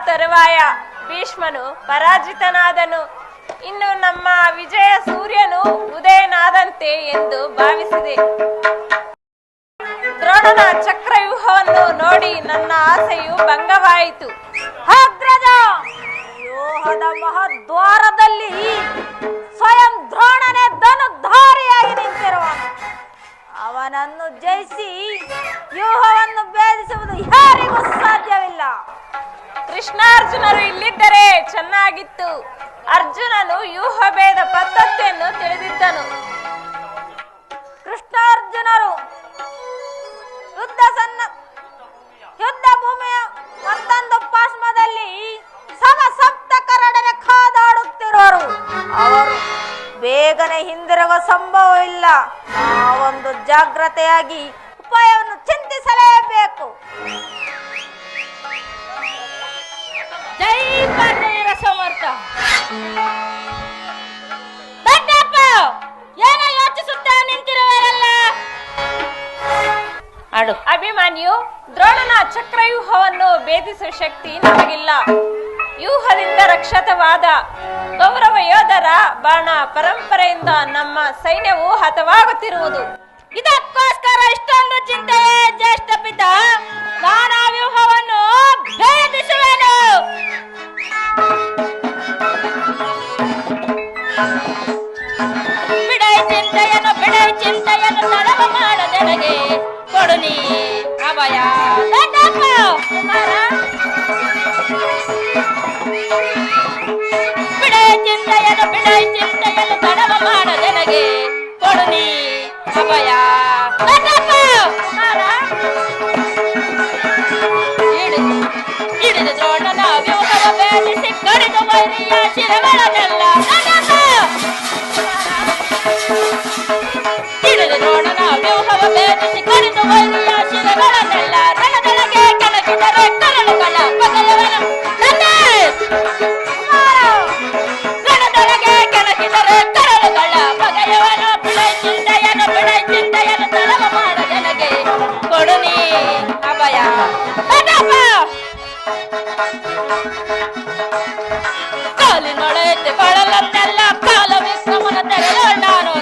ತರುವಾಯ ಭೀಷ್ಮನು ಪರಾಜಿತನಾದನು. ಇನ್ನು ನಮ್ಮ ವಿಜಯ ಸೂರ್ಯನು ಉದಯನಾದಂತೆ ಎಂದು ಭಾವಿಸಿದೆ. ದ್ರೋಣನ ಚಕ್ರವ್ಯೂಹವನ್ನು ನೋಡಿ ನನ್ನ ಆಸೆಯು ಭಂಗವಾಯಿತು. ಅಗ್ರಜ, ವ್ಯೂಹದ ಮಹದ್ವಾರದಲ್ಲಿ ಸ್ವಯಂ ದ್ರೋಣನೇ ಧನುಧಾರಿಯಾಗಿ ನಿಂತಿರುವನು. ಅವನನ್ನು ಜಯಿಸಿ ವ್ಯೂಹವನ್ನು ಭೇದಿಸುವುದು ಯಾರಿಗೂ ಸಾಧ್ಯವಿಲ್ಲ. ಕೃಷ್ಣಾರ್ಜುನರು ಇಲ್ಲಿದ್ದರೆ ಚೆನ್ನಾಗಿತ್ತು. ಅರ್ಜುನನು ವ್ಯೂಹ ಭೇದ ಪದ್ಧತಿಯನ್ನು ತಿಳಿದಿದ್ದನು. ಕೃಷ್ಣಾರ್ಜುನರು ಯುದ್ಧ ಭೂಮಿಯ ಒಂದೊಂದು ಪಾಶ್ಮದಲ್ಲಿ ಸಮಸಪ್ತಕರೊಡನೆ ಕಾದಾಡುತ್ತಿರುವರು. ಅವರು ಬೇಗನೆ ಹಿಂದಿರುಗುವ ಸಂಭವವಿಲ್ಲ. ನಾವೊಂದು ಜಾಗ್ರತೆಯಾಗಿ ಉಪಾಯವನ್ನು ಚಿಂತಿಸಲೇಬೇಕು. ಜೈ ಪಾಂಡವರ ಸಮರ್ಥ. ಏನೋ ಯೋಚಿಸುತ್ತಾ ನಿಂತಿರುವರಲ್ಲ. ಅಭಿಮನ್ಯು, ದ್ರೋಣನ ಚಕ್ರವ್ಯೂಹವನ್ನು ಭೇದಿಸುವ ಶಕ್ತಿ ನಮಗಿಲ್ಲ. ವ್ಯೂಹದಿಂದ ರಕ್ಷಿತವಾದ ಗೌರವ ಯೋಧರ ಬಾಣ ಪರಂಪರೆಯಿಂದ ನಮ್ಮ ಸೈನ್ಯವು ಹತವಾಗುತ್ತಿರುವುದು. ಇದಕ್ಕೋಸ್ಕರ ಇಷ್ಟೊಂದು ಚಿಂತೆಯೇ ಜ್ಯೇಷ್ಠ ಪಿತ? ನಾನು ಆ ವ್ಯೂಹವನ್ನು ಭೇದಿಸುವೆನು. ಬಿಡೈ ಚಿಂತೆಯನ್ನು ತಡವ ಮಾಡದೆನಗೆ ಕೊಡು ನೀ ಅಭಯ. ಬಿಡೈ ಚಿಂತೆಯನ್ನು ತಡವ ಮಾಡದೆನಗೆ ಕೊಡು ನೀ ಅಭಯ. ಹಿಡಿದು ದ್ರೋಣನ ವ್ಯೂಹವ ಭೇದಿಸಿ ಕಡಿದು ವೈರಿಯ ಶಿರಗಳನ್ನೆಲ್ಲ. ಹಿಡಿದು ದ್ರೋಣನ ವ್ಯೂಹವ ಭೇದಿಸಿ ಕಡಿದು ವೈರಿಯ ಶಿರಗಳನ್ನೆಲ್ಲ. ರಣದೊಳಗೆ ಕೆಣಕಿದರೆ ಕರಳುಗಳ ಬಗೆಯವನ. ರಣದೊಳಗೆ ಕೆಣಕಿದರೆ ಕರಳುಗಳ ಬಗೆಯವನ. ಬಿಡೈ ಚಿಂತೆಯನ್ನು ತಡವ ಮಾಡದೆನಗೆ ಕೊಡು ನೀ ಅಭಯ. ಕಾಲಿನೊಳೆಯುತ್ತೆ ಕೊಳಲನ್ನೆಲ್ಲ ಕಾಲ ವಿಶ್ರಮನ ತೆರೆದೋಳ್ ನಾನು.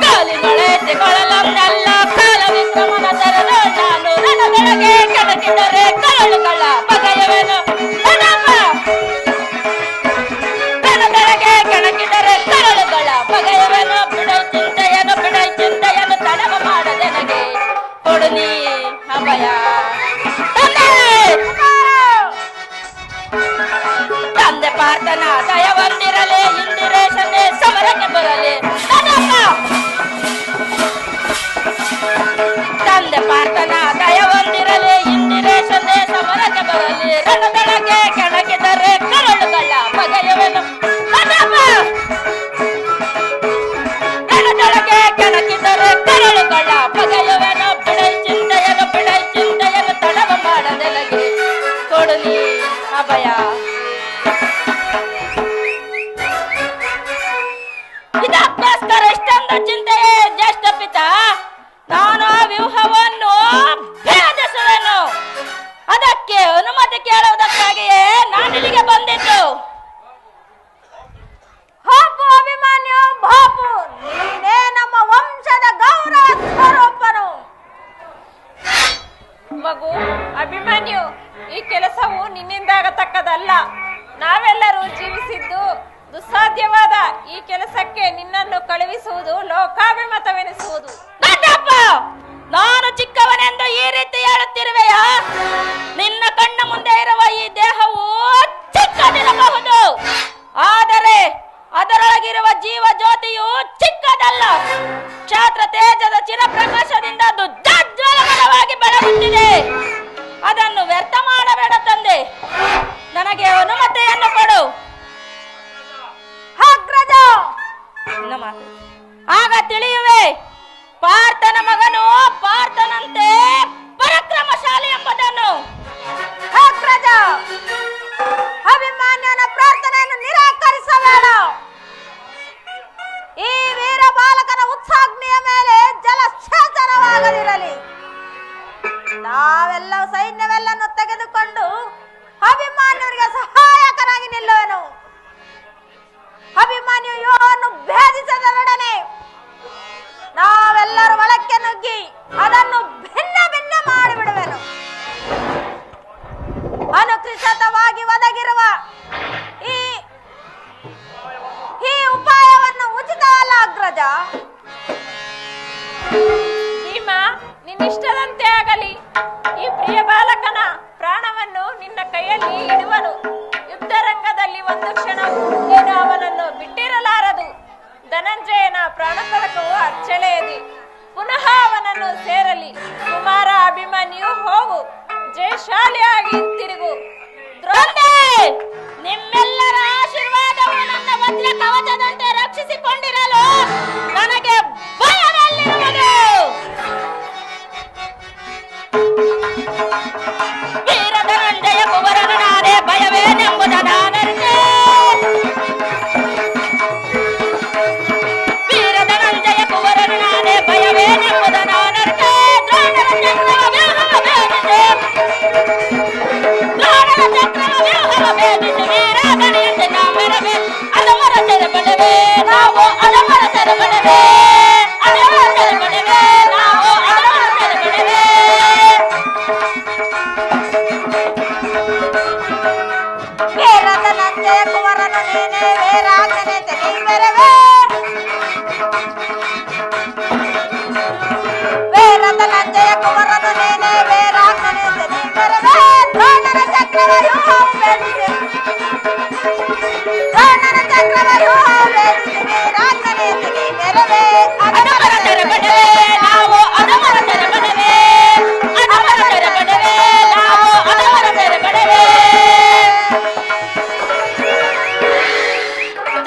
ಕಾಲಿನೊಳೆಯುತ್ತೆ ಕೊಳಲನ್ನೆಲ್ಲ ಕಾಲ ವಿಶ್ರಮನ ತೆರೆದೋಳ್ ನಾನು. ರಣದೊಳಗೆ ಕೆಣಕಿದರೆ ಕರಳುಗಳ ಬಗೆಯವನು. ರಣದೊಳಗೆ ಕೆಣಕಿದರೆ ಕರಳುಗಳ ಬಗೆಯವನು. ಬಿಡೈ ಚಿಂತೆಯನ್ನು ತಡವ ಮಾಡದೆನಗೆ ಕೊಡು ನೀ ಅಭಯ. ತಂದೆ ಪಾರ್ಥನ ದಯವೊಂದಿರಲಿ, ಇಂದಿರೇಶನೇ ಸಮರಕ್ಕೆ ಬರಲಿ. ತಂದೆ ಪಾರ್ಥನ ದಯವೊಂದಿರಲಿ, ಇಂದಿರೇಶನೇ ಸಮರಕ್ಕೆ ಬರಲಿ. ರಣದೊಳಗೆ ಕೆಣಕಿದರೆ ಕರಳುಗಳ ಬಗೆಯವನು. ರಣದೊಳಗೆ ಕೆಣಕಿದರೆ ಕರಳುಗಳ ಬಗೆಯವನು. ಬಿಡೈ ಚಿಂತೆಯನ್ನು ತಡವ ಮಾಡದೆನಗೆ ಕೊಡು ನೀ ಅಭಯ. ಇದಕ್ಕೋಸ್ಕರ ಇಷ್ಟೊಂದು ಚಿಂತೆಯೇ ಜ್ಯೇಷ್ಠ ಪಿತ? ನಾನು ಆ ವ್ಯೂಹವನ್ನು ಭೇದಿಸುವೆನು. ಅದಕ್ಕೆ ಅನುಮತಿ ಕೇಳುವುದಕ್ಕಾಗಿಯೇ ನಾನಿಲ್ಲಿಗೆ ಬಂದಿದ್ದು. ಬಾಪು ಅಭಿಮನ್ಯು, ಬಾಪು, ನೀನೇ ನಮ್ಮ ವಂಶದ ಗೌರವ ಸ್ವರೂಪನು. ಮಗು ಅಭಿಮನ್ಯು, ಈ ಕೆಲಸವು ನಿನ್ನಿಂದಾಗತಕ್ಕದಲ್ಲ. ನಾವೆಲ್ಲರೂ ಜೀವಿಸಿದ್ದು ದುಸ್ಸಾಧ್ಯವಾದ ಈ ಕೆಲಸಕ್ಕೆ ನಿನ್ನನ್ನು ಕಳುಹಿಸುವುದು ಲೋಕಾಭಿಮತವೆನಿಸುವುದು. ನಾನು ಚಿಕ್ಕವನೆಂದು ಈ ರೀತಿ ಹೇಳುತ್ತಿರುವೆಯಾ? ನಿನ್ನ ಕಣ್ಣ ಮುಂದೆ ಇರುವ ಈ ದೇಹವು ಚಿಕ್ಕದಿರಬಹುದು, ಆದರೆ ಅದರೊಳಗಿರುವ ಜೀವ ಜ್ಯೋತಿಯು ಚಿಕ್ಕದಲ್ಲ. ಕ್ಷಾತ್ರ ತೇಜದ ಚಿರಪ್ರಕಾಶದಿಂದ ಅದು ಜಾಜ್ವಲಮಯವಾಗಿ ಬೆಳಗುತ್ತಿದೆ. ಅದನ್ನು ವ್ಯರ್ಥ ಮಾಡಬೇಡ ತಂದೆ, ನನಗೆ ಅನುಮತಿಯನ್ನು ಕೊಡು. ಆಗ ತಿಳಿಯುವೆ ಪಾರ್ಥನ ಮಗನು ಪಾರ್ಥನಂತೆ ಪರಾಕ್ರಮಶಾಲಿ ಎಂಬುದನ್ನು. ಅಭಿಮಾನ್ಯನ ಪ್ರಾರ್ಥನೆಯನ್ನು ನಿರಾಕರಿಸಬೇಡ. ಈ ವೀರ ಬಾಲಕನ ಉತ್ಸಾಗ್ನಿಯ ಮೇಲೆ ಜಲಸೇಚನವಾಗದಿರಲಿ. ನಾವೆಲ್ಲ ಸೈನ್ಯವೆಲ್ಲನ್ನು ತೆಗೆದುಕೊಂಡು ಅಭಿಮಾನ್ಯರಿಗೆ ಸಹಾಯಕನಾಗಿ ನಿಲ್ಲುವೆನು. ಅಭಿಮಾನ್ಯು ಯೋವನ್ನು ಭೇದಿಸದರೊಡನೆ ನಾವೆಲ್ಲರೂ ಒಳಕ್ಕೆ ನುಗ್ಗಿ ಅದನ್ನು ಭಿನ್ನ ಭಿನ್ನ ಮಾಡಿಬಿಡುವೆನು. ಅನುಕೃತವಾಗಿ ಒದಗಿರುವ ಈ ಉಪಾಯವನ್ನು ಉಚಿತವಲ್ಲ ಅಗ್ರಜ. ಭೀಮ, ನಿನ್ನಿಷ್ಟದಂತೆ ಆಗಲಿ. ಈ ಪ್ರಿಯ ಬಾಲಕನ ಪ್ರಾಣವನ್ನು ನಿನ್ನ ಕೈಯಲ್ಲಿ ಇಡುವನು. ಯುದ್ಧರಂಗದಲ್ಲಿ ಒಂದು ಕ್ಷಣವೂ ನೀನು ಅವನನ್ನು ಬಿಟ್ಟಿರಲಾರದು. ಧನಂಜಯನ ಪ್ರಾಣಫಲಕವು ಅಚ್ಚಳೆಯದಿ ಪುನಃ ಅವನನ್ನು ಸೇರಲಿ. ಕುಮಾರ ಅಭಿಮನ್ಯು, ಹೋಗು, ಜಯಶಾಲಿಯಾಗಿ ತಿರುಗು. ನಿಮ್ಮೆಲ್ಲರ ಆಶೀರ್ವಾದವು ನನ್ನ ವಜ್ರ ಕವಚದಂತೆ ರಕ್ಷಿಸಿಕೊಂಡಿರಲು ನನಗೆ ಭಯದಲ್ಲಿರುವುದು. ವೀರ ಧನಂಜಯ ಕುವರನು ನಾನೇ, ಭಯವೇನೆಂಬುದ ನಾನರಿತೆ. ವೀರ ಧನಂಜಯ ಕುವರನು ನಾನೇ, ಭಯವೇನೆಂಬುದ ನಾನರಿತೆ. ದ್ರೋಣರ ಚಕ್ರವ ವ್ಯೂಹವ ಭೇದಿಸಿ, ದ್ರೋಣರ ಚಕ್ರವ ವ್ಯೂಹವ ಭೇದಿಸಿ ವೀರಾಗಣಿಯಂತೆ ನಾವೆರವೆ ಅದಮರ ಸೆರೆಪಡೆವೆ ನಾವು, ಅದಮರ ಸೆರೆಪಡೆವೆ, ಅದಮರ ಸೆರೆಪಡೆವೆ ನಾವು, ಅದಮರ ಸೆರೆಪಡೆವೆ. ಧನಂಜಯ ಕುವರನು ನೀನೇ, ವೀರಾಂಗನೆ ತೆಗೆಯುವೆರವೆ. ವೀರ ಧನಂಜಯ ಕುವರನು ನೀನೇ, ವೀರಾಂಗನೆ ತೆಗೆಯುವೆರವೆ. ದ್ರೋಣರ ಚಕ್ರವ ವ್ಯೂಹವು ಭೇದಿಸಿ, ದ್ರೋಣರ ಚಕ್ರವ ವ್ಯೂಹವು ಭೇದಿಸಿ ವೀರಾಂಗನೆ ತೆಗೆಯುವೆರವೆ. ಅದಮರ ಸೆರೆಪಡೆವೆ ನಾವು, ಅದಮರ ಸೆರೆಪಡೆವೆ, ಅದಮರ ಸೆರೆಪಡೆವೆ ನಾವು, ಅದಮರ ಸೆರೆಪಡೆವೆ.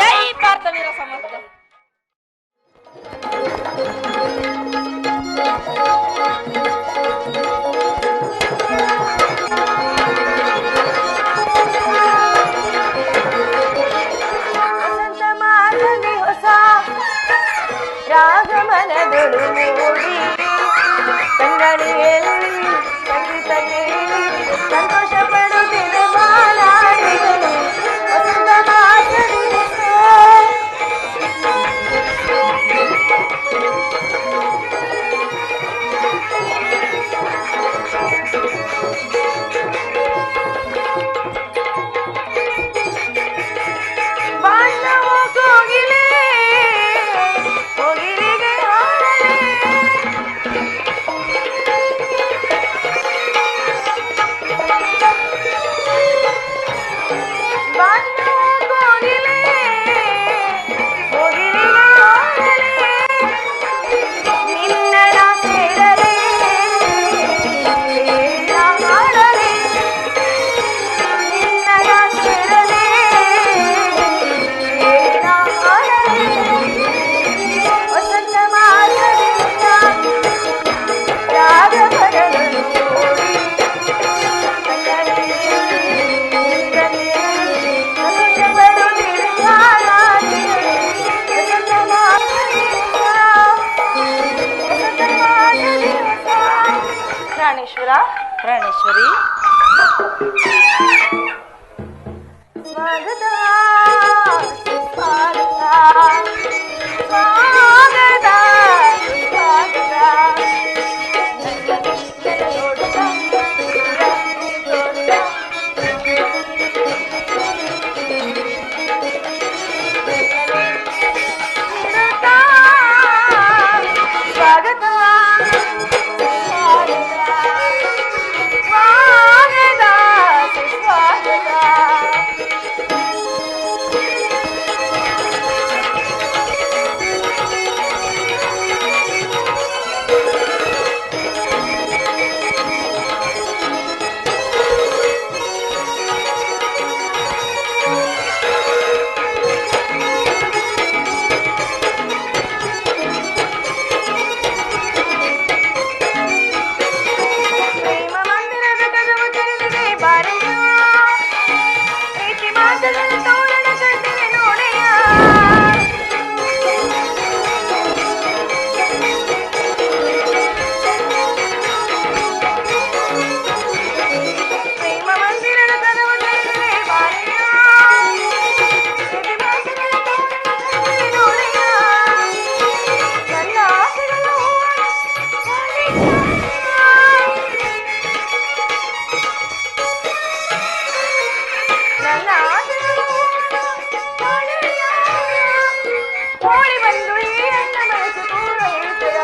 ಜೈ ಪಾರ್ಥವೀರ ಸಮರ್ಥ. ವಸಂತ ಮಾಸದಿ ಹೊಸ ರಾಗಮನದೊಳು ಮೂಡಿ ಕನ್ನಡಿಯಲ್ಲಿ ಸಂಗೀತ ಕೇಳಿ ಸಂತೋಷ ಪಡುತ್ತಿದೆ ಬಾಲಾಡಿಗಳು. ವಸಂತ ಮಾಸದಿ ಹೊಸ ಬಾಂಧವ ಕೋಗಿಲೆ ಕೋಗಿಲಿಗೆ ಹಾಡಲೆ ಬಾಂಧವ ಕೋಗಿಲೆ ಕೋಗಿಲಿಗೆ ಹಾಡಲೆ ನಿನ್ನಳ ಸೇರಲೆ ಹಾಡಲೆ ನಿನ್ನಳ ಸೇರಲೆ ವಸಂತ ಮಾಸದಿಂದ ರಾಗಭರಗಳು ಮೂಡಿ ಪ್ರಾಣೇಶ್ವರ, ಪ್ರಾಣೇಶ್ವರಿ, ಸ್ವಾಗತ ಸ್ವಾಗತ ಸ್ವಾಗತ ಸ್ವಾಗತ. ಓಡಿ ಬಂದು ಈ ನನ್ನ ಮನಸ್ಸು ದೂರ ಉಳಿತದ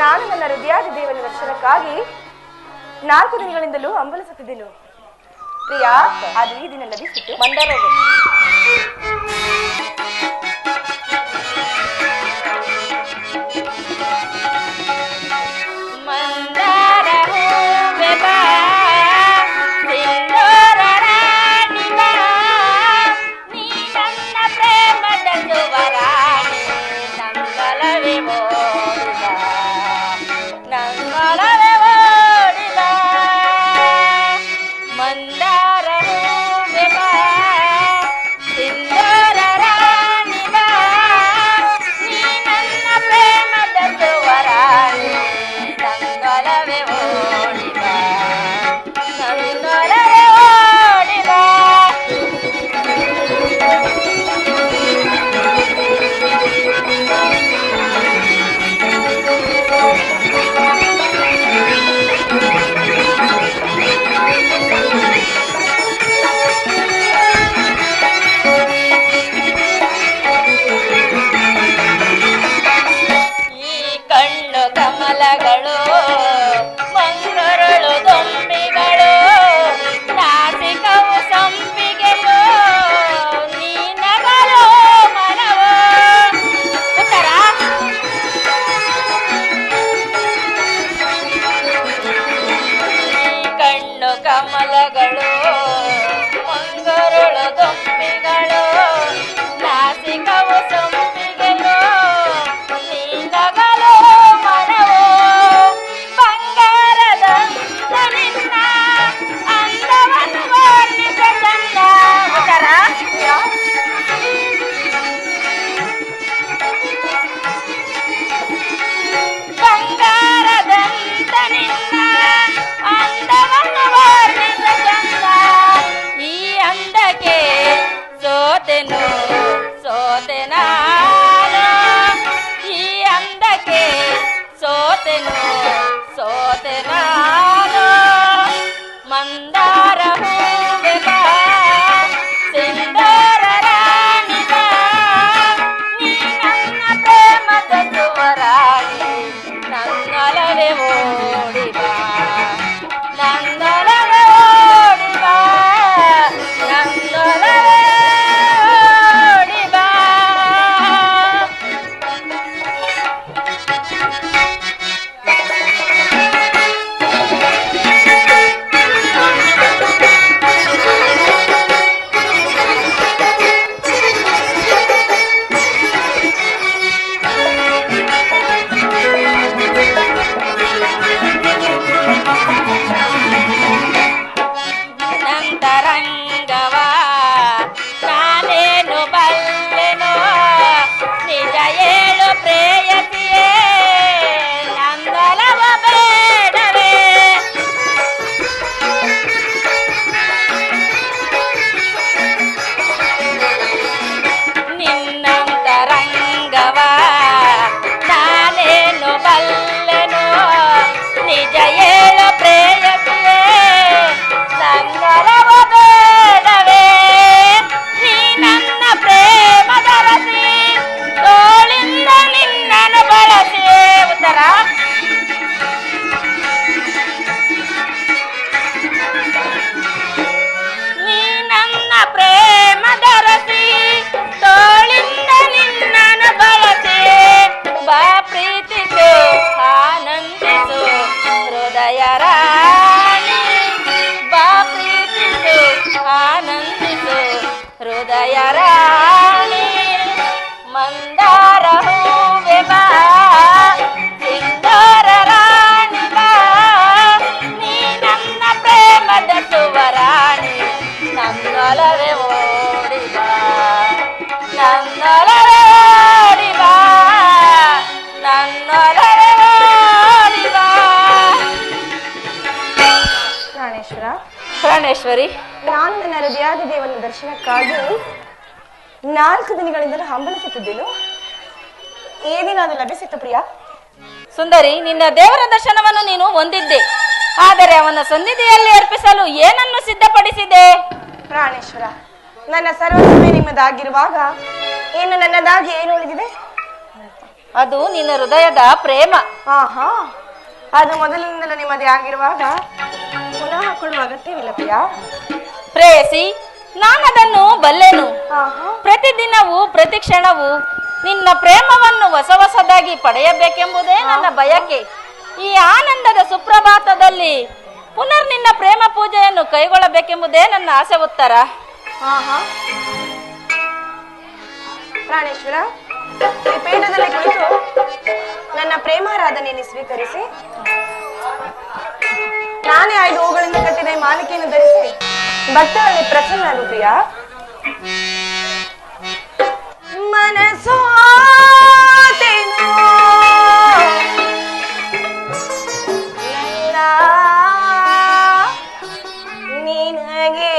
ನಾನು ನನ್ನ ಹೃದಯಾದಿ ದೇವನ ದರ್ಶನಕ್ಕಾಗಿ 4 ದಿನಗಳಿಂದಲೂ ಹಂಬಲಿಸುತ್ತಿದ್ದೆನು. ಪ್ರಿಯಾ, ಅದು ಈ ದಿನ ಲಭಿಸಿತು. ಮಂದರೋಗ ಮಂದಾರ ಹೂವೆ ಬಾ, ಸಿಂಧೂರ ರಾಣಿ ಬಾ, ನೀ ನನ್ನ ಪ್ರೇಮದ ಸುವರಾಣಿ, ನಂಗಲವೇ ಓಡಿ ಬಾ, ನಂಗಲವೇ ಓಡಿ ಬಾ. ಮಂದಾರ ಹೂವೆ ಬಾ, ಸಿಂಧೂರ ರಾಣಿ ಬಾ, ನೀ ನನ್ನ ಪ್ರೇಮದ ಸುವರಾಣಿ, ನಂಗಲವೇ ಓಡಿ ಬಾ, ನಂಗಲವೇ ಓಡಿ ಬಾ. ಈ ಕಣ್ಣು ಕಮಲಗಳು, ಮಂಗರಳು ದೊಂಬಿಗಳು, ನಾಸಿಕವು ಸಂಪಿಗೆಯೋ, ನೀನಗಳು ಮನವೋ. ಉತ್ತರ ಈ ಕಣ್ಣು ಕಮಲಗಳು, ಮಂಗರಳು ದೊಂಬಿಗಳು, ನಾಸಿಕವು ಸಂಪಿಗೆಯೋ, ನೀನಗಳು ಮನವೋ. ಬಂಗಾರದಂತ ನಿನ್ನ ಅಂದವನ್ನು ವರ್ಣಿಸ ಚಂದ. ಉತ್ತರ ಬಂಗಾರದಂತ ನಿನ್ನ ಅಂದವನ್ನು ವರ್ಣಿಸ ಚಂದ. ಈ ಅಂದಕ್ಕೆ ಸೋತೆನು ಸೋತೆ ನಾನು, ಈ ಅಂದಕ್ಕೆ ಸೋತೆನು ಸೋತೆ ನಾನು. ಮಂದಾರ ಹೂವೆ ಬಾ, ಸಿಂಧೂರ ರಾಣಿ ಬಾ, ನೀ ನನ್ನ ಪ್ರೇಮದ ಸುವರಾಣಿ, ನಂಗಲವೇ ಓಡಿ ಬಾ, ನಂಗಲವೇ ಓಡಿ ಬಾ, ನಂಗಲವೇ ಓಡಿ ಬಾ. ನಂತರಂಗವ ನಾನೇನು ಬಲ್ಲೆನೋ, ನಿಜ ಹೇಳು ಪ್ರೇಯಸಿಯೇ, ನಂದಲವ ಬೇಡವೇ. ನಿನ್ನಂತರಂಗವ ನಾನೇನು ಬಲ್ಲೆನೋ, ನಿಜ ಹೇಳು ಪ್ರೇಯಸಿಯೇ, ನಂಗಲವ ಬೇಡವೇ. ನೀ ನನ್ನ ಪ್ರೇಮದ ರಸಿ, ತೋಳಿಂದ ನಿನ್ನನ್ನು ಬಳಸಿ. ಉತ್ತರ ನೀ ನನ್ನ ಪ್ರೇಮದ ರಸಿ, ತೋಳಿಂದ ನಿನ್ನನ್ನು ಬಳಸಿ. ಬಾ ಪ್ರೀತಿಸು ಆನಂದಿಸು ಹೃದಯ ರಾಣಿ, ಬಾ ಪ್ರೀತಿಸು ಆನಂದಿಸು ಹೃದಯ ರಾಣಿ. ಮಂದಾರ ಹೂವೆ ಬಾ, ಸಿಂಧೂರ ರಾಣಿ ಬಾ, ನೀ ನನ್ನ ಪ್ರೇಮದ ಸುವರಾಣಿ, ನಂಗಲ ಪ್ರಾಣೇಶ್ವರಿ, ನಾನು ನನ್ನ ಹೃದಯಾದಿ ದೇವನ ದರ್ಶನಕ್ಕಾಗಿ 4 ದಿನಗಳಿಂದಲೂ ಹಂಬಲಿಸುತ್ತಿದ್ದೇನು. ಏನೇನಾದರೂ ಲಭಿಸಿತ್ತು ಪ್ರಿಯ? ಸುಂದರಿ, ನಿನ್ನ ದೇವರ ದರ್ಶನವನ್ನು ನೀನು ಹೊಂದಿದ್ದೆ, ಆದರೆ ಅವನ ಸನ್ನಿಧಿಯಲ್ಲಿ ಅರ್ಪಿಸಲು ಏನನ್ನು ಸಿದ್ಧಪಡಿಸಿದೆ? ಪ್ರಾಣೇಶ್ವರ, ನನ್ನ ಸರ್ವಸ್ವವೇ ನಿಮ್ಮದಾಗಿರುವಾಗ ಏನು ನನ್ನದಾಗಿ ಏನು ಉಳಿದಿದೆ? ಅದು ನಿನ್ನ ಹೃದಯದ ಪ್ರೇಮ. ಆಹಾ, ಅದು ಮೊದಲಿನಿಂದಲೂ ನಿಮ್ಮದೇ ಆಗಿರುವಾಗ ಪುನಃ ಕೊಡುವ ಅಗತ್ಯವಿಲ್ಲ ಪ್ರಿಯ. ಪ್ರೇಯಸಿ, ನಾನದನ್ನು ಬಲ್ಲೆನು. ಆಹಾ, ಪ್ರತಿದಿನವೂ ಪ್ರತಿ ಕ್ಷಣವೂ ನಿನ್ನ ಪ್ರೇಮವನ್ನು ಹೊಸ ಹೊಸದಾಗಿ ಪಡೆಯಬೇಕೆಂಬುದೇ ನನ್ನ ಬಯಕೆ. ಈ ಆನಂದದ ಸುಪ್ರಭಾತದಲ್ಲಿ ಪುನರ್ ನಿನ್ನ ಪ್ರೇಮ ಪೂಜೆಯನ್ನು ಕೈಗೊಳ್ಳಬೇಕೆಂಬುದೇ ನನ್ನ ಆಸೆ ಉತ್ತರ. ಆಹಾ, ಪ್ರಾಣೇಶ್ವರ, ಈ ಪೀಠದಲ್ಲಿ ಕುಳಿತು ನನ್ನ ಪ್ರೇಮಾರಾಧನೆಯನ್ನು ಸ್ವೀಕರಿಸಿ, ನಾನೇ 5 ಹೂಗಳಿಂದ ಕಟ್ಟಿದ ಈ ಮಾಲಿಕೆಯನ್ನು ಧರಿಸಿ ಭಕ್ತರಲ್ಲಿ ಪ್ರಸನ್ನ ಪ್ರಿಯ. ಮನಸೋ ನಿನಗೆ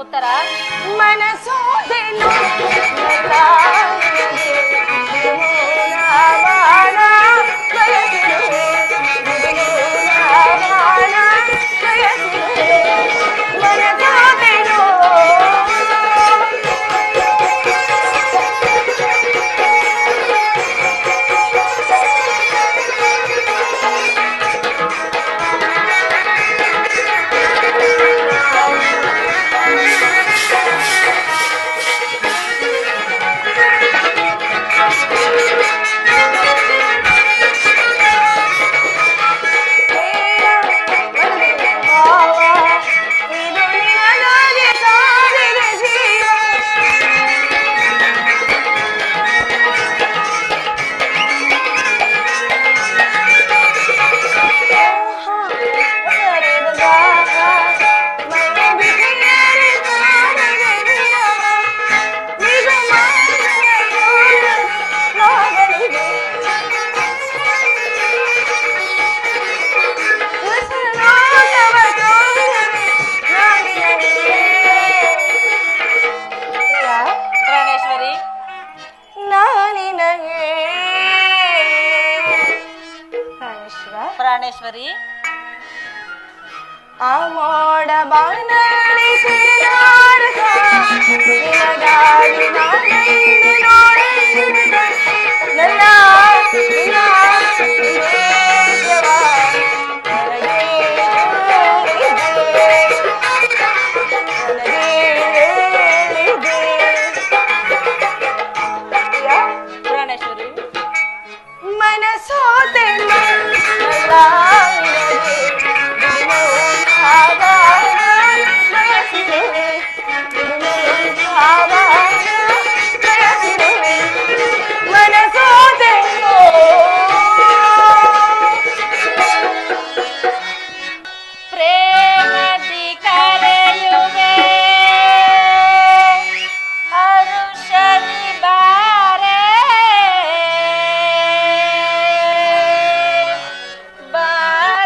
ಉತ್ತರ ಮನಸೋದೆನು ಪ್ರಾಣೇಶ್ವರಿ, ಆ ಮೋಡ ಬಾನಲಿ ಸಿರಿದಾಡುತ್ತಾ ನಿನಗಾಗಿ ನಾನೈದು ನೋಡುತ್ತಿದ್ದ ನನ್ನ ದೇಶವ ನನಗೆ ಹೇಳಿದೆ. ಪ್ರಾಣೇಶ್ವರಿ, ಮನಸೋತೆ ಪ್ರೇಮದಿ ಕರೆಯುವೆ ಹರುಷದಿ ಬಾರೆ ಬಾರೆ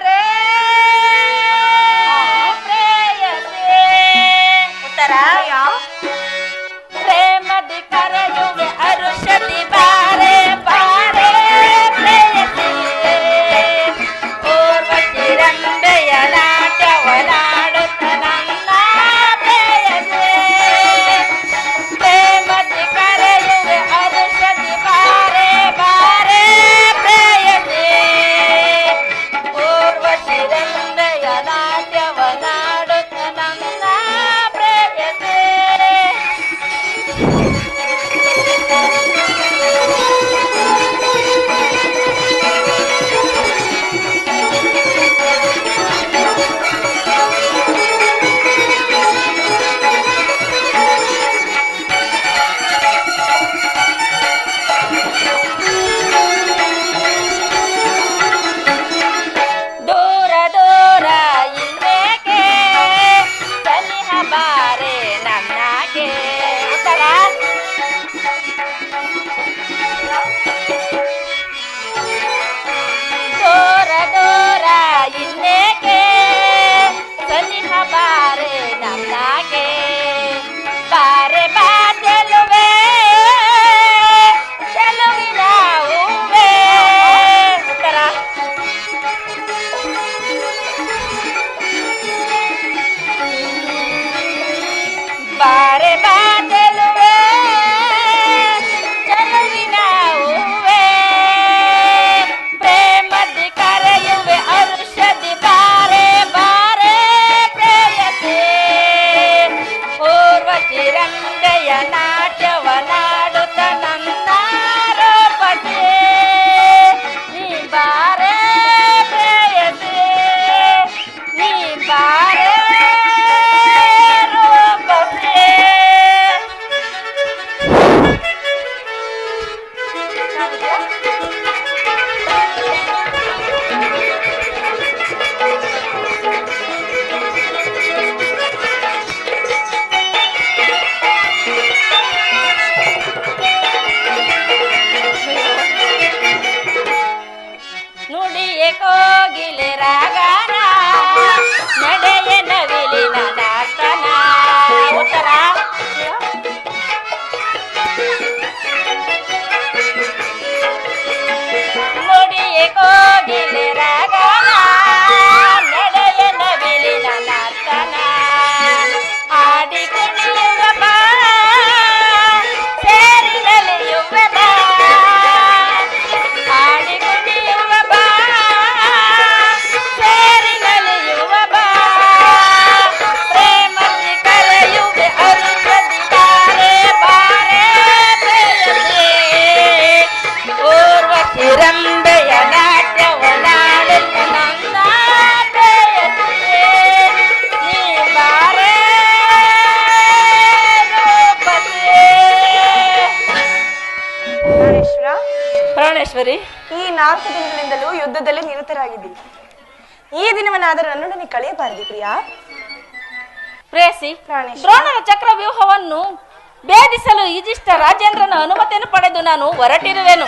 ಕೋಗಿಲೆ ರಾಗನ ನಡೆಯ ನವಿಲಿನ ನರ್ತನ ಆಡಿ ಕುಣಿಯುವ ಬಾ ಸೇರಿ ನಲಿಯುವ ಬಾ ಆಡಿ ಕುಣಿಯುವ ಬಾ ಸೇರಿ ನಲಿಯುವ ಬಾ ಪ್ರೇಮದಿ ಕರೆಯುವೆ ಅರುಂಧತಿ ಬಾರೆ ಬಾರೆ ಪ್ರೇಯಸಿ ಊರ್ವಶಿ ರಂಬೆಯ ನಾಟ್ಯವನಾಡುತ್ತ ನನ್ನ ಪ್ರೇಯಸಿ ನೀ ಬಾರೆ ರೂಪಸಿ. ಪ್ರಾಣೇಶ್ವರ, ಪ್ರಾಣೇಶ್ವರಿ, ಈ 4 ದಿನಗಳಿಂದಲೂ ಯುದ್ಧದಲ್ಲಿ ನಿರತರಾಗಿದ್ದಿ. ಈ ದಿನವನ್ನಾದರೂ ನನ್ನೊಡನೆ ಕಳೆಯಬಾರದು ಪ್ರಿಯಾ. ಪ್ರೇಯಸಿ, ಪ್ರಾಣೇಶ್ವರ. ದ್ರೋಣನ ಚಕ್ರ ವ್ಯೂಹವನ್ನು ಭೇದಿಸಲು ಯುಧಿಷ್ಠ ರಾಜೇಂದ್ರನ ಅನುಮತಿಯನ್ನು ಪಡೆದು ನಾನು ಹೊರಟಿರುವೆನು.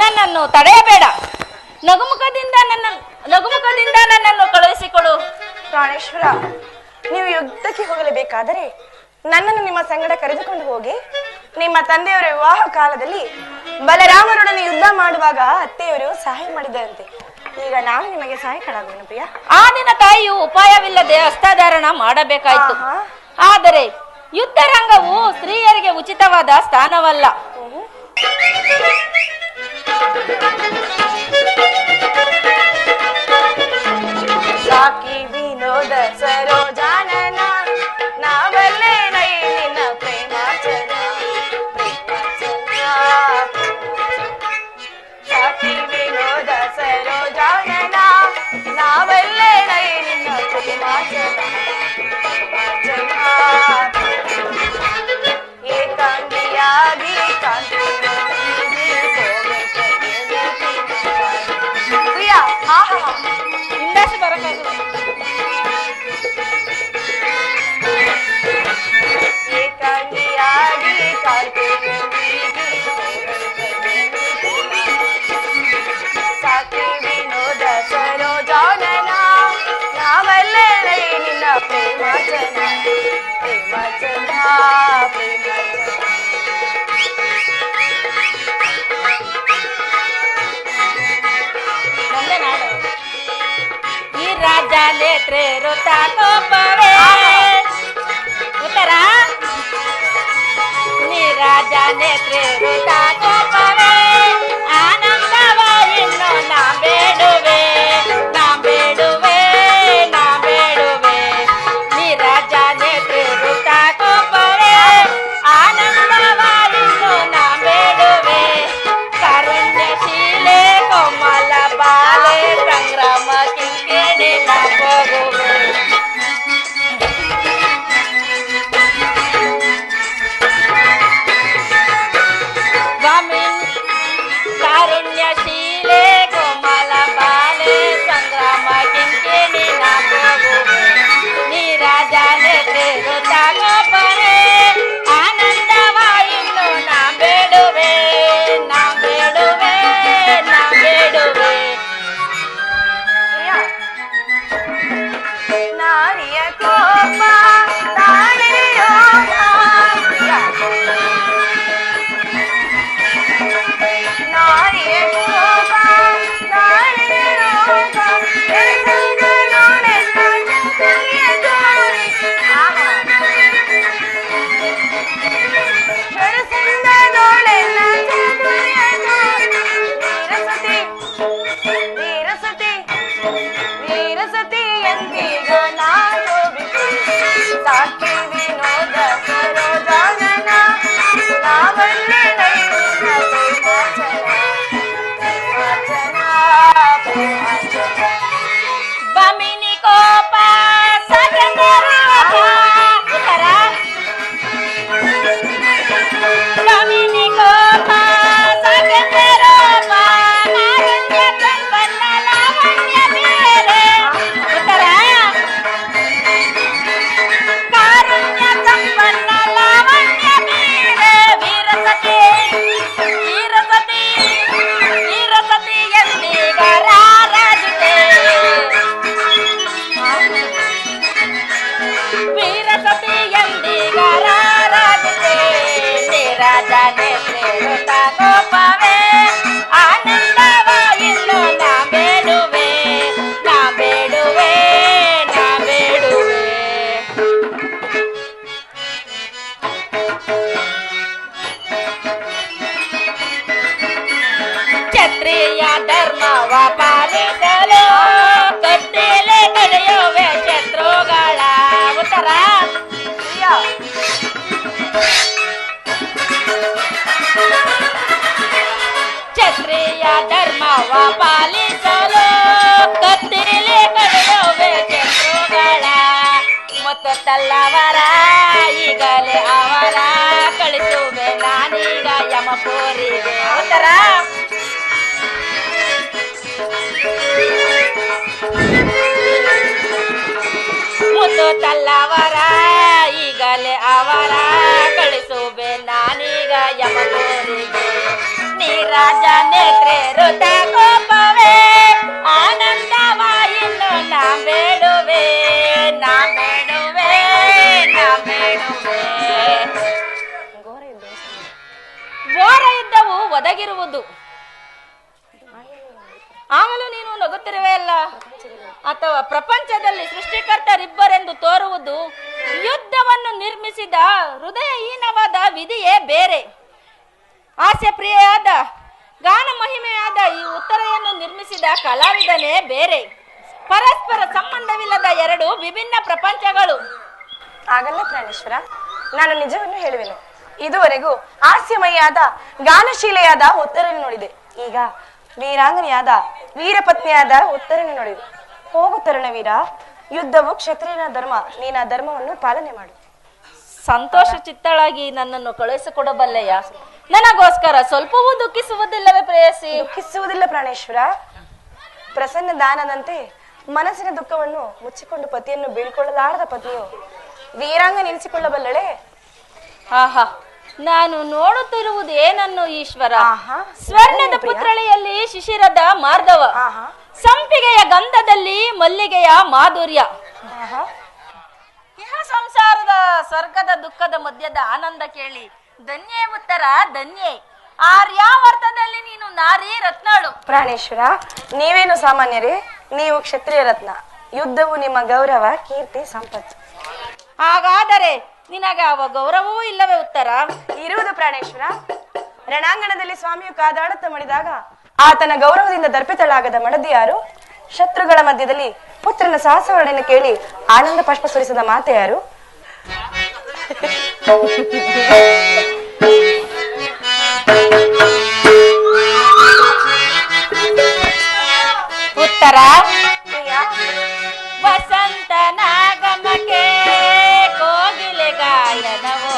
ನನ್ನನ್ನು ತಡೆಯಬೇಡ. ನಗುಮುಖದಿಂದ ನನ್ನನ್ನು ಕಳುಹಿಸಿಕೊಡು. ಪ್ರಾಣೇಶ್ವರ, ನೀವು ಯುದ್ಧಕ್ಕೆ ಹೋಗಲೇಬೇಕಾದರೆ ನನ್ನನ್ನು ನಿಮ್ಮ ಸಂಗಡ ಕರೆದುಕೊಂಡು ಹೋಗಿ. ನಿಮ್ಮ ತಂದೆಯವರ ವಿವಾಹ ಕಾಲದಲ್ಲಿ ಬಲರಾಮರೊಡನೆ ಯುದ್ಧ ಮಾಡುವಾಗ ಅತ್ತೆಯವರು ಸಹಾಯ ಮಾಡಿದ್ದರಂತೆ. ಈಗ ನಾನು ನಿಮಗೆ ಸಹಾಯಕಳಾಗುವೆನು ಪ್ರಿಯಾ. ಆ ದಿನ ತಾಯಿಯು ಉಪಾಯವಿಲ್ಲದೆ ಹಸ್ತಾಧಾರಣ ಮಾಡಬೇಕಾಯಿತು. ಆಹಾ. ಆದರೆ ಯುದ್ಧರಂಗವು ಸ್ತ್ರೀಯರಿಗೆ ಉಚಿತವಾದ ಸ್ಥಾನವಲ್ಲ. ಸಾಕಿ ವಿನೋದ ಸರೋಜಾನನ ನಾವಲ್ಲೇ ನಿನ್ನ ಪ್ರೇಮಾರ್ಚನ ಸಾಕಿ ವಿನೋದ ಸರೋಜಾನನ ನಾವಲ್ಲೇ ನಿನ್ನ ಪ್ರೇಮಾರ್ಚನ ಏಕಾಂಗಿಯಾಗಿ ಪ್ರಿಯಾ. ಆಹಾ, ಇಂದಾಸಿ ಬರಕಾಗಲ್ಲ. ಏಕಾಂಗಿಯಾಗಿ ಸಾಕಿ ವಿನೋದ ಸರೋಜಾನನ ನಾವಲ್ಲೇ ನಿನ್ನ ಪ್ರೇಮಾಚನ ಪ್ರೇಮಾಚನ ಪ್ರೇಮಾಚನ. ನಂದೇ ನಾಡು. ಈ ರಾಜ ನೇತ್ರೆ ಋತ ಕೋಪವೇ ಉತ್ತರ ನೀ ರಾಜ ನೇತ್ರೆ ಋತ ಕೋಪವೇ ಆನಂದವ ಇನ್ನು ನಾ ಬೇಡುವೆ ನಾ ಬೇಡುವೆ ನಾ ಬೇಡುವೆ ನೀ ರಾಜ ನೇತ್ರೆ ಋತ ಕೋಪವೇ ಆನಂದವ ಇನ್ನು ನಾ ಬೇಡುವೆ ಕಾರುಣ್ಯಶೀಲೆ ಕೋಮಲ ಬಾಲೆ ಸಂಗ್ರಾಮ ಕಿಂಕಿಣಿ ನಾ ಹೋಗುವೆ. ಕಾರುಣ್ಯಶೀಲೆ ಕೋಮಲ ಬಾಲೆ ಸಂಗ್ರಾಮ ಕಿಂಕಿಣಿ ನಾ ಹೋಗುವೆ ನೀ ರಾಜ ನೇತ್ರೆ ಋತ ಕೋಪವೇ ಆನಂದವ ಇನ್ನು ನಾ ಬೇಡುವೆ ನಾ ಬೇಡುವೆ ನಾ ಬೇಡುವೆ. ಪ್ರಿಯಾ, ಧರ್ಮವ ಪಾಲಿಸಲು ಕತ್ತಿಲೆ ಕಡೆಯುವೆ ಶತ್ರುಗಳ. ಉತ್ತರ ಪ್ರಿಯ, ಕ್ಷತ್ರಿಯ ಧರ್ಮವ ಪಾಲಿಸಲು ಕತ್ತಿಲೆ ಕಡೆಯುವೆ ಶತ್ರುಗಳ. ಮತ್ತು ತಲ್ಲವರ ಈಗಲೇ ಅವರ ಕಳಿಸುವೆ ನಾನೀಗ ಯಮಪುರಿಗೆ. ಉತ್ತರ ಮುತ್ತು ತಲ್ಲವರ ಈಗಲೇ ಅವರ ಕಳಿಸುವೆ ನಾನೀಗ ಯಮಪುರಿಗೆ. ನೀರಾಜ ನೇತ್ರೆ ಋತ ಕೋಪವೇ ಆನಂದವ ಇನ್ನು ನಾ ಬೇಡುವೆ, ನಾ ಬೇಡುವೆ, ನಾ ಬೇಡುವೆ. ಘೋರ ಯುದ್ಧವು ಒದಗಿರುವುದು, ಆಗಲೂ ನೀನು ನಗುತ್ತಿರುವೆ ಅಲ್ಲ, ಅಥವಾ ಪ್ರಪಂಚದಲ್ಲಿ ಸೃಷ್ಟಿಕರ್ತರಿಬ್ಬರೆಂದು ತೋರುವುದು. ಯುದ್ಧವನ್ನು ನಿರ್ಮಿಸಿದ ಹೃದಯಹೀನವಾದ ವಿಧಿಯೇ ಬೇರೆ, ಹಾಸ್ಯ ಪ್ರಿಯೆಯಾದ ಗಾನ ಮಹಿಮೆಯಾದ ಈ ಉತ್ತರೆಯನ್ನು ನಿರ್ಮಿಸಿದ ಕಲಾವಿದನೇ ಬೇರೆ. ಪರಸ್ಪರ ಸಂಬಂಧವಿಲ್ಲದ ಎರಡು ವಿಭಿನ್ನ ಪ್ರಪಂಚಗಳು. ಆಗಲ್ಲ ಪ್ರಾಣೇಶ್ವರ, ನಾನು ನಿಜವನ್ನು ಹೇಳುವೆನು. ಇದುವರೆಗೂ ಹಾಸ್ಯಮಯಿಯಾದ ಗಾನಶೀಲೆಯಾದ ಉತ್ತರನ್ನು ನೋಡಿದೆ, ಈಗ ವೀರಾಂಗನೆಯಾದ ವೀರಪತ್ನಿಯಾದ ಉತ್ತರನ್ನು ನೋಡಿದೆ. ಹೋಗು ತರುಣವೀರ, ಯುದ್ಧವು ಕ್ಷತ್ರಿಯನ ಧರ್ಮ, ನೀನ ಧರ್ಮವನ್ನು ಪಾಲನೆ ಮಾಡು. ಸಂತೋಷ ಚಿತ್ತಳಾಗಿ ನನ್ನನ್ನು ಕಳುಹಿಸಿಕೊಡಬಲ್ಲೆಯ? ನನಗೋಸ್ಕರ ಸ್ವಲ್ಪವೂ ದುಃಖಿಸುವುದಿಲ್ಲವೇ ಪ್ರೇಯಸಿ? ದುಃಖಿಸುವುದಿಲ್ಲ ಪ್ರಾಣೇಶ್ವರ. ಪ್ರಸನ್ನ ದಾನದಂತೆ ಮನಸ್ಸಿನ ದುಃಖವನ್ನು ಮುಚ್ಚಿಕೊಂಡು ಪತಿಯನ್ನು ಬೀಳ್ಕೊಳ್ಳಲಾರದ ಪತ್ನಿಯು ವೀರಾಂಗ ನಿಲ್ಲಿಸಿಕೊಳ್ಳಬಲ್ಲಳೆ. ಆಹಾ, ನಾನು ನೋಡುತ್ತಿರುವುದು ಏನನ್ನು ಈಶ್ವರ? ಆಹಾ, ಸ್ವರ್ಣದ ಪುತ್ರಳಿಯಲ್ಲಿ ಶಿಶಿರದ ಮಾರ್ಧವ, ಆಹಾ, ಸಂಪಿಗೆಯ ಗಂಧದಲ್ಲಿ ಮಲ್ಲಿಗೆಯ ಮಾಧುರ್ಯ, ಆಹಾ. ಇಹ ಸಂಸಾರದ ಸ್ವರ್ಗದ ದುಃಖದ ಮಧ್ಯದ ಆನಂದ ಕೇಳಿ ಧನ್ಯೇ ಉತ್ತರ, ಧನ್ಯೇ. ಆರ್ಯಾವರ್ತದಲ್ಲಿ ನೀನು ನಾರಿ ರತ್ನಾಳು. ಪ್ರಾಣೇಶ್ವರ, ನೀವೇನು ಸಾಮಾನ್ಯರೇ, ನೀವು ಕ್ಷತ್ರಿಯ ರತ್ನ. ಯುದ್ಧವು ನಿಮ್ಮ ಗೌರವ, ಕೀರ್ತಿ, ಸಂಪತ್ತು. ಹಾಗಾದರೆ ನಿನಗೆ ಅವ ಗೌರವವೂ ಇಲ್ಲವೇ ಉತ್ತರ? ಇರುವುದು ಪ್ರಾಣೇಶ್ವರ. ರಣಾಂಗಣದಲ್ಲಿ ಸ್ವಾಮಿಯು ಕಾದಾಡುತ್ತ ಮಡಿದಾಗ ಆತನ ಗೌರವದಿಂದ ದರ್ಪಿತಳಾಗದ ಮಡದಿ ಯಾರು? ಶತ್ರುಗಳ ಮಧ್ಯದಲ್ಲಿ ಪುತ್ರನ ಸಾಹಸವರ್ಣನೆ ಕೇಳಿ ಆನಂದ ಪುಷ್ಪ ಸುರಿಸಿದ ಮಾತೆ ಯಾರು? ಉತ್ತರ ವಸಂತನಾಗಮಕ್ಕೆ ಕೋಗಿಲೆ ಗಾಯನವೋ,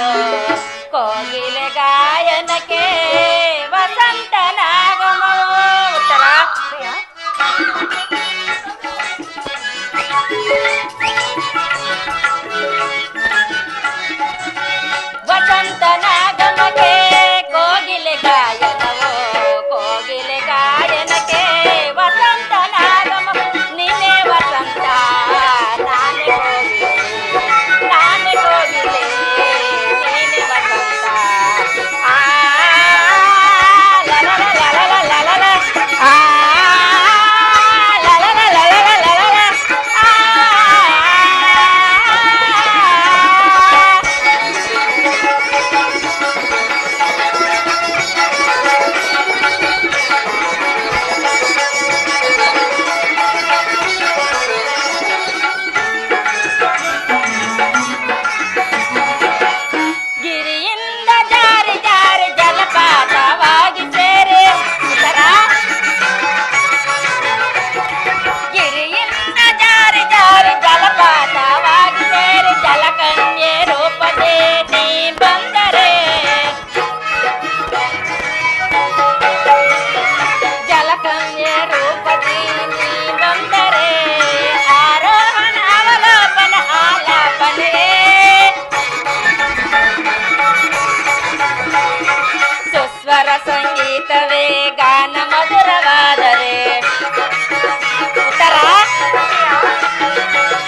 ಕೋಗಿಲೆ ಗಾಯನಕ್ಕೆ ವಸಂತನಾಗಮವೋ. ಉತ್ತರ ವಸಂತನಾಗಮಕ್ಕೆ ಕೋಗಿಲೆ ಗಾಯನವೋ, ಕೋಗಿಲೆ ಗಾಯನಕ್ಕೆ ವಸಂತನಾಗಮ. ನೀನೇ ವಸಂತ, ನಾನೇ ಕೋಗಿಲೆ, ನಾನೇ ಕೋಗಿಲೆ, ನೀನೇ ವಸಂತ. ಆ ಲಲ ಲಲ ಲಲ ಲಲ ಆ ಲಲ ಲಲ ಲಲ ಲಲ ಆ. ಗಿರಿಯಿಂದ ಜಾರಿ ಜಾರಿ ಜಲಪಾತವಾಗಿ ಸೇರಿ. ಉತ್ತರ ಗಿರಿಯಿಂದ ಜಾರಿ ಜಾರಿ ಜಲಪಾತವಾಗಿ ಸೇರಿ ಜಲಕನ್ಯೆ ರೂಪದೇ ನೀ ಬಂದರೆ, ಜಲಕನ್ಯೆ ರೂಪದೇ ನೀ ಬಂದರೆ ಆರೋಹಣ ಅವಲೋಕನ ಆಲಾಪನೆ. ಸುಸ್ವರ ಸಂಗೀತವೇ ಗಾನ ಮಧುರವಾದರೆ. ಉತ್ತರ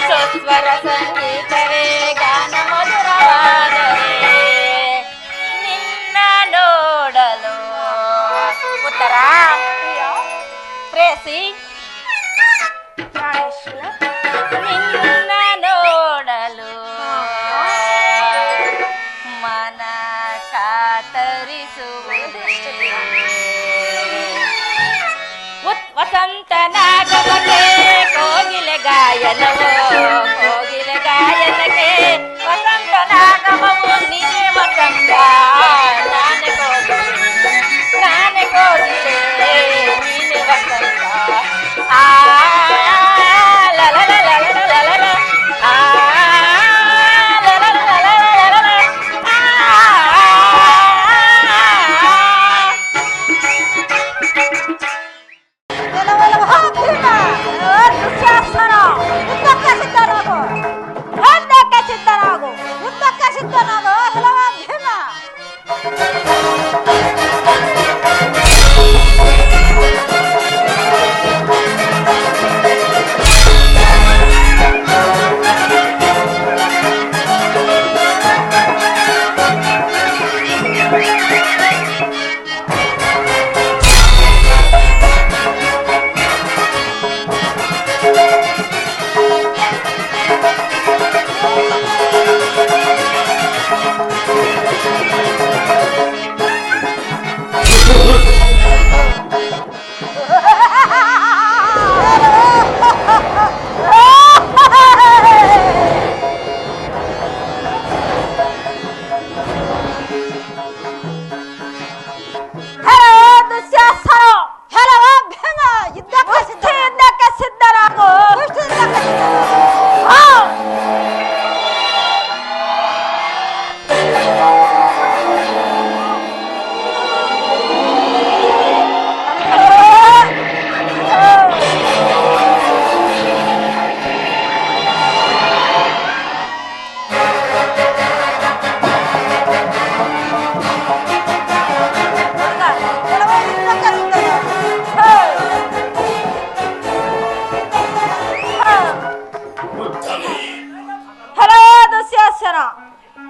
ಸುಸ್ವರ ಸಂಗೀತವೇ ಗಾನ ಮಧುರವಾದರೆ ನಿನ್ನ ನೋಡಲು. ಉತ್ತರ ಪ್ರೇಸಿ ಪ್ರಾಣೇಶ್ವರ, ನಿನ್ನ ನೋಡಲು ಮನ ಕಾತರಿಸುವುದೇ. ವಸಂತನಾಗಮಕ್ಕೆ ಕೋಗಿಲೆ ಗಾಯನವೋ ಕೋಗಿಲೆ ಗಾಯನಕ್ಕೆ ವಸಂತನಾಗಮವು ನೀನೇ ವಸಂತ ನಾನೇ ಕೋಗಿಲೆ ನೀನೇ ವಸಂತ ಆ ಲ ಲ ಲ ಲ ಲ ಲ ಲ ಲ ಆ ಲ ಲ ಲ ಲ ಲ ಲ ಸಿದ್ಧನಾಗು ಯುದ್ಧಕ್ಕೆ ಸಿದ್ಧನಾಗು ಹೇಳುವ ಭೀಮ.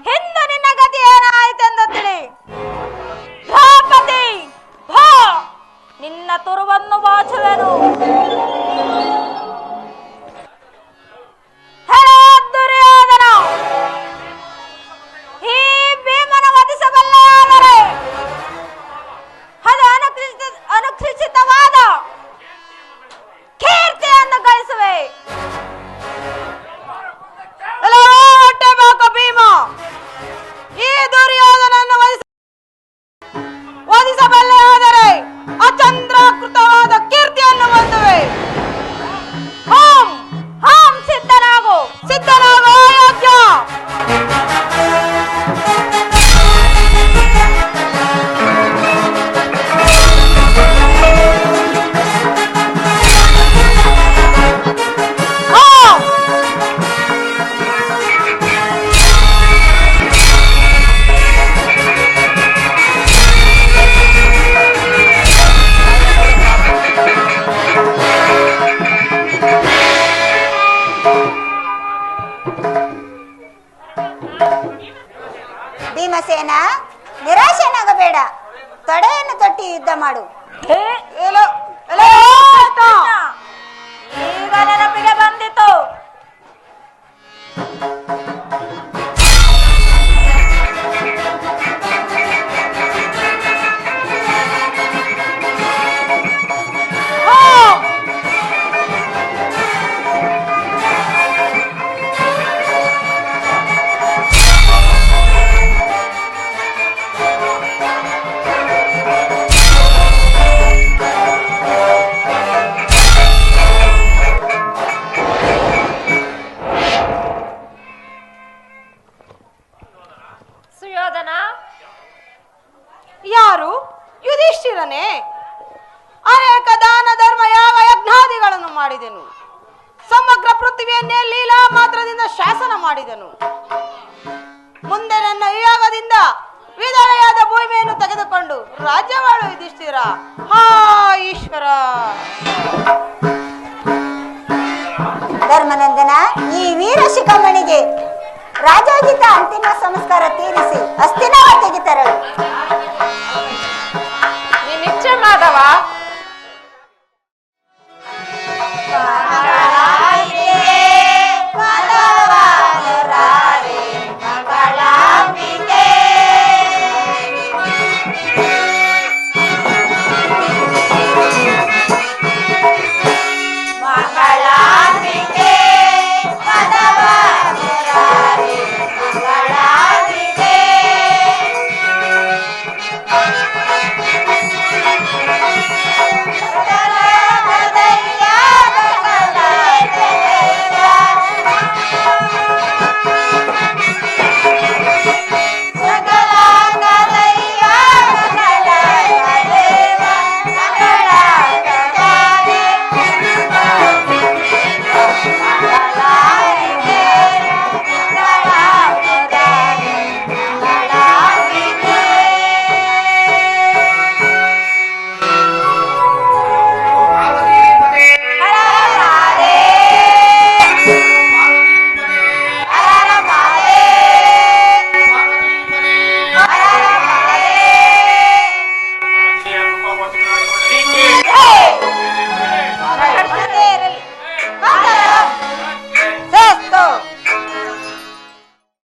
ಹಿಂದೆ ನಿನ್ನ ಗತಿ ಏನಾಯ್ತೆಂದು ತಿಳಿ. ದ್ರೌಪದಿ ಭಾ ನಿನ್ನ ತುರುವನ್ನು ಬಾಚುವೆನು. ದುರ್ಯೋಧನ ಈ ಭೀಮನ ವಧಿಸಬಲ್ಲೆಯಾದರೆ ಅದು ಅನುಕೃಷಿತವಾದ ಕೀರ್ತಿಯನ್ನು ಗಳಿಸುವೆ. ಭೀಮ ಈ ದುರ್ಯೋಧನನ್ನು ವಧಿಸಬಲ್ಲೆ ಆದರೆ ಅಚಂದ್ರಾಕೃತವಾದ ಕೀರ್ತಿಯನ್ನು ಹೊಂದುವೆ. ಹಾಂ ಸಿದ್ಧನಾಗು ಯೋಗ್ಯ. ಭೀಮಸೇನ ನಿರಾಶನಾಗಬೇಡ, ತೊಡೆಯನ್ನು ತೊಟ್ಟಿ ಯುದ್ಧ ಮಾಡು. ಈಗ ನೆನಪಿಗೆ ಬಂದಿತು. ಸುಯೋಧನ, ಯಾರು? ಯುಧಿಷ್ಠಿರನೇ. ಅನೇಕ ದಾನ ಧರ್ಮ ಯಾಗ ಯಜ್ಞಾದಿಗಳನ್ನು ಮಾಡಿದೆನು. ಸಮಗ್ರ ಪೃಥ್ವಿಯನ್ನೇ ಲೀಲಾ ಮಾತ್ರದಿಂದ ಶಾಸನ ಮಾಡಿದನು. ಮುಂದೆ ನನ್ನ ಯಾಗದಿಂದ ವಿಧವೆಯಾದ ಭೂಮಿಯನ್ನು ತೆಗೆದುಕೊಂಡು ರಾಜ್ಯವಾಳು ಯುಧಿಷ್ಠಿರ. ಹಾ ಈಶ್ವರ. ಧರ್ಮನಂದನ, ಈ ವೀರ ಶಿಖಾಮಣಿಗೆ ರಾಜೋಚಿತ ಅಂತಿಮ ಸಂಸ್ಕಾರ ತೀರಿಸಿ ಹಸ್ತಿನಾವತಿಗೆ ತೆರಳು.